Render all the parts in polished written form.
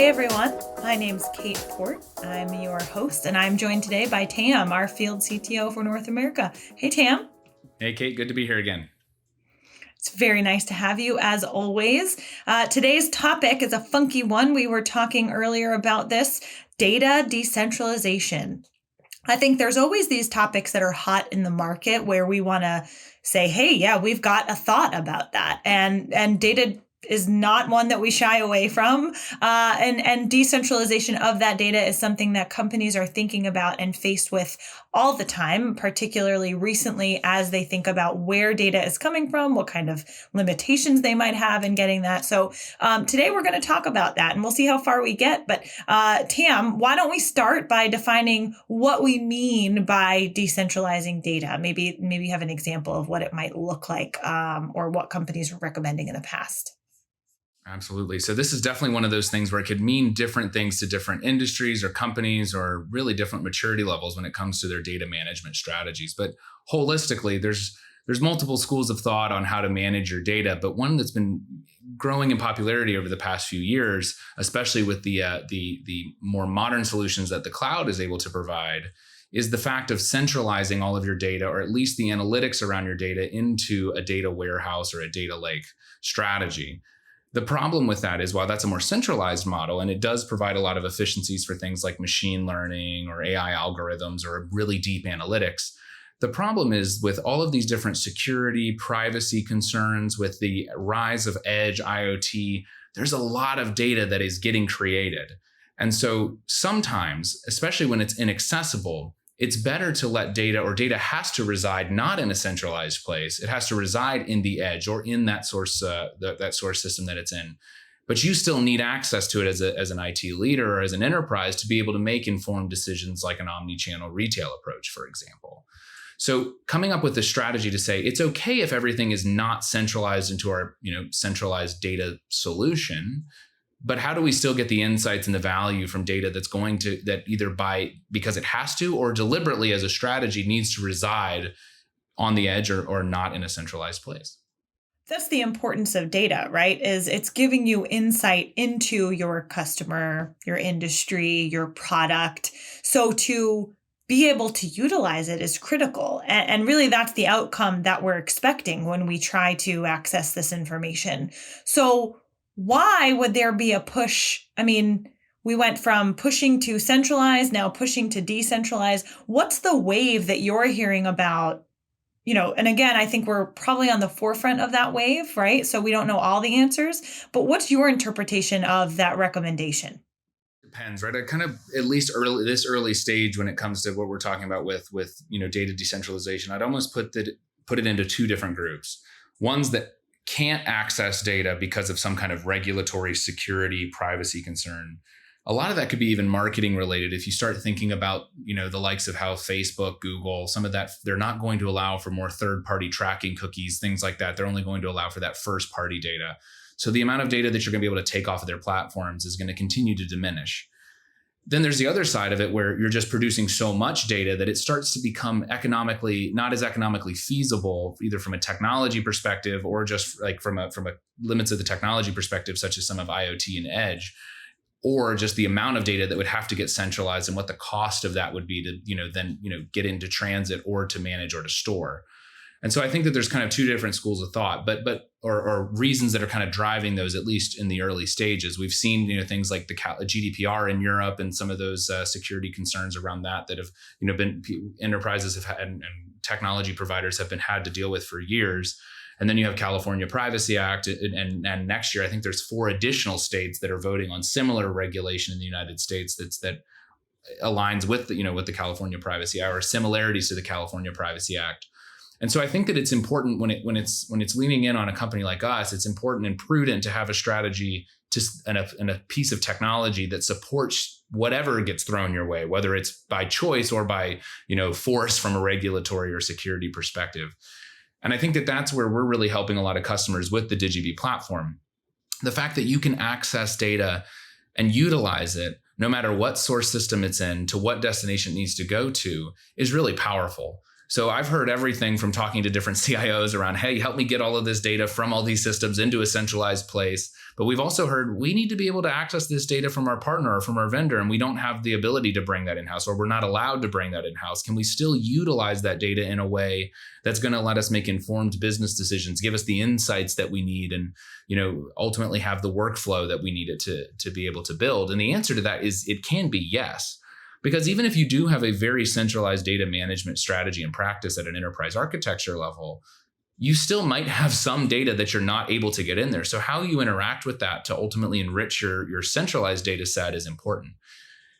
Hey everyone, my name's Kate Port. I'm your host, and I'm joined today by Tam, our field CTO for North America. Hey Tam. Hey Kate, good to be here again. It's very nice to have you as always. Today's topic is a funky one. We were talking earlier about this, data decentralization. I think there's always these topics that are hot in the market where we want to say, hey, yeah, we've got a thought about that. And data is not one that we shy away from. And decentralization of that data is something that companies are thinking about and faced with all the time, particularly recently as they think about where data is coming from, what kind of limitations they might have in getting that. So today we're going to talk about that and we'll see how far we get. But Tam, why don't we start by defining what we mean by decentralizing data? Maybe you have an example of what it might look like or what companies are recommending in the past. Absolutely. So this is definitely one of those things where it could mean different things to different industries or companies or really different maturity levels when it comes to their data management strategies. But holistically, there's multiple schools of thought on how to manage your data, but one that's been growing in popularity over the past few years, especially with the more modern solutions that the cloud is able to provide, is the fact of centralizing all of your data, or at least the analytics around your data, into a data warehouse or a data lake strategy. The problem with that is, while that's a more centralized model, and it does provide a lot of efficiencies for things like machine learning or AI algorithms or really deep analytics, the problem is with all of these different security, privacy concerns, with the rise of edge IoT, there's a lot of data that is getting created. And so sometimes, especially when it's inaccessible, it's better to let data, or data has to reside not in a centralized place. It has to reside in the edge or in that source, that source system that it's in. But you still need access to it as an IT leader or as an enterprise to be able to make informed decisions, like an omni-channel retail approach, for example. So coming up with a strategy to say it's okay if everything is not centralized into our centralized data solution, but how do we still get the insights and the value from data that either because it has to, or deliberately as a strategy needs to reside on the edge or not in a centralized place? That's the importance of data, right? Is it's giving you insight into your customer, your industry, your product. So to be able to utilize it is critical. And really that's the outcome that we're expecting when we try to access this information. So why would there be a push? I mean, we went from pushing to centralize, now pushing to decentralize. What's the wave that you're hearing about? And again, I think we're probably on the forefront of that wave, right? So we don't know all the answers, but what's your interpretation of that recommendation? Depends, right? I kind of, at least early stage, when it comes to what we're talking about with data decentralization, I'd almost put it into two different groups. Ones that can't access data because of some kind of regulatory, security, privacy concern. A lot of that could be even marketing related. If you start thinking about, the likes of how Facebook, Google, some of that, they're not going to allow for more third-party tracking cookies, things like that. They're only going to allow for that first-party data. So the amount of data that you're going to be able to take off of their platforms is going to continue to diminish. Then there's the other side of it where you're just producing so much data that it starts to become not as economically feasible, either from a technology perspective or just like from a limits of the technology perspective, such as some of IoT and edge, or just the amount of data that would have to get centralized and what the cost of that would be to, then get into transit or to manage or to store. And so I think that there's kind of two different schools of thought, or reasons that are kind of driving those, at least in the early stages. We've seen, things like the GDPR in Europe and some of those security concerns around that have, been enterprises have had and technology providers have had to deal with for years. And then you have California Privacy Act, and next year I think there's 4 additional states that are voting on similar regulation in the United States that aligns with with the California Privacy Act, or similarities to the California Privacy Act. And so I think that it's important when it's leaning in on a company like us, it's important and prudent to have a strategy and a piece of technology that supports whatever gets thrown your way, whether it's by choice or by force from a regulatory or security perspective. And I think that that's where we're really helping a lot of customers with the DigiB platform. The fact that you can access data and utilize it, no matter what source system it's in, to what destination it needs to go to, is really powerful. So I've heard everything from talking to different CIOs around, hey, help me get all of this data from all these systems into a centralized place. But we've also heard we need to be able to access this data from our partner or from our vendor, and we don't have the ability to bring that in-house, or we're not allowed to bring that in-house. Can we still utilize that data in a way that's going to let us make informed business decisions, give us the insights that we need, and ultimately have the workflow that we need it to be able to build? And the answer to that is it can be yes. Because even if you do have a very centralized data management strategy and practice at an enterprise architecture level, you still might have some data that you're not able to get in there. So how you interact with that to ultimately enrich your centralized data set is important.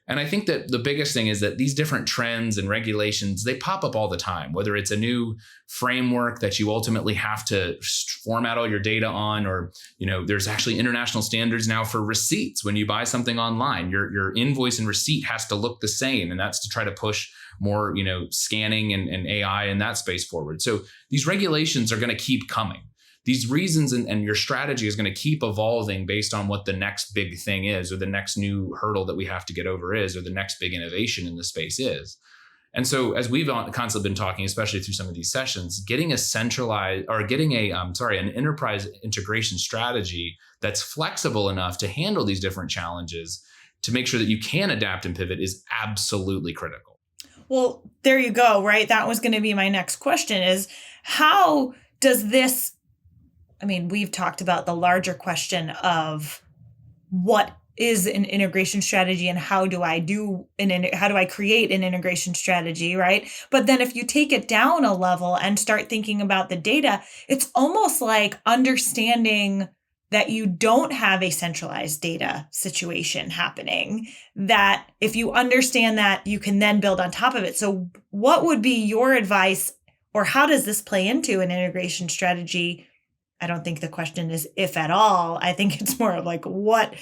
And I think that the biggest thing is that these different trends and regulations, they pop up all the time, whether it's a new framework that you ultimately have to format all your data on, or, there's actually international standards now for receipts. When you buy something online, your invoice and receipt has to look the same. And that's to try to push more, scanning and AI in that space forward. So these regulations are going to keep coming. These reasons and your strategy is going to keep evolving based on what the next big thing is, or the next new hurdle that we have to get over is, or the next big innovation in the space is. And so as we've constantly been talking, especially through some of these sessions, getting a centralized or getting an enterprise integration strategy that's flexible enough to handle these different challenges to make sure that you can adapt and pivot is absolutely critical. Well, there you go, right? That was going to be my next question is how does this, we've talked about the larger question of what is an integration strategy and how do I create an integration strategy, right? But then if you take it down a level and start thinking about the data, it's almost like understanding that you don't have a centralized data situation happening, that if you understand that, you can then build on top of it. So what would be your advice, or how does this play into an integration strategy? I don't think the question is if at all. I think it's more of like, what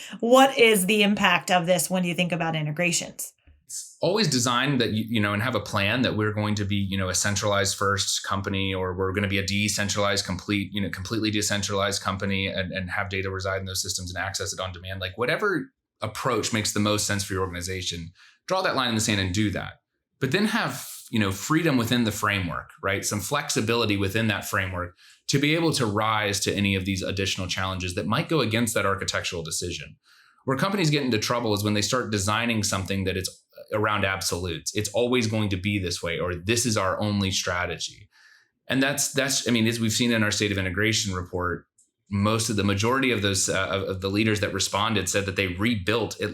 is the impact of this when you think about integrations? It's always designed that, and have a plan that we're going to be, a centralized first company, or we're going to be a decentralized, completely decentralized company and have data reside in those systems and access it on demand. Like whatever approach makes the most sense for your organization, draw that line in the sand and do that. But then have, freedom within the framework, right? Some flexibility within that framework to be able to rise to any of these additional challenges that might go against that architectural decision. Where companies get into trouble is when they start designing something that it's around absolutes. It's always going to be this way, or this is our only strategy. And that's as we've seen in our state of integration report, the majority of those of the leaders that responded said that they rebuilt it.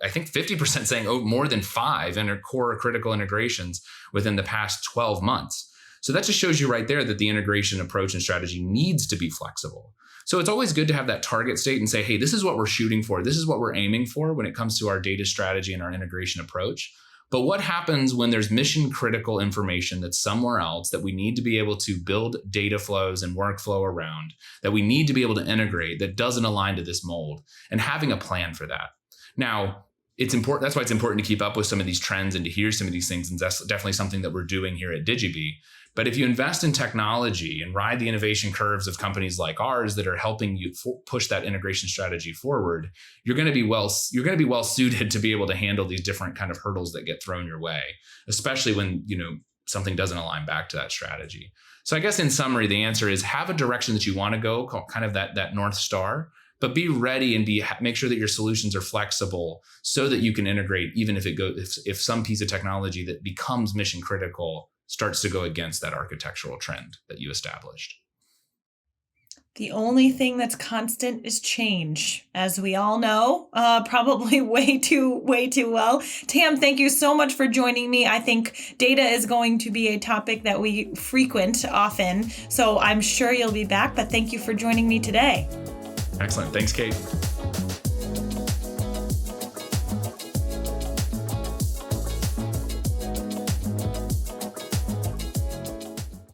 I think 50% saying more than 5 core critical integrations within the past 12 months. So that just shows you right there that the integration approach and strategy needs to be flexible. So it's always good to have that target state and say, hey, this is what we're shooting for. This is what we're aiming for when it comes to our data strategy and our integration approach. But what happens when there's mission critical information that's somewhere else that we need to be able to build data flows and workflow around, that we need to be able to integrate, that doesn't align to this mold, and having a plan for that. Now, it's important. That's why it's important to keep up with some of these trends and to hear some of these things. And that's definitely something that we're doing here at Digibee. But if you invest in technology and ride the innovation curves of companies like ours that are helping you push that integration strategy forward, you're going to be well suited to be able to handle these different kind of hurdles that get thrown your way, especially when something doesn't align back to that strategy. So I guess in summary, the answer is have a direction that you want to go, kind of that North Star, but be ready and make sure that your solutions are flexible so that you can integrate, even if some piece of technology that becomes mission critical starts to go against that architectural trend that you established. The only thing that's constant is change, as we all know, probably way too well. Tam, thank you so much for joining me. I think data is going to be a topic that we frequent often, so I'm sure you'll be back, but thank you for joining me today. Excellent. Thanks, Kate.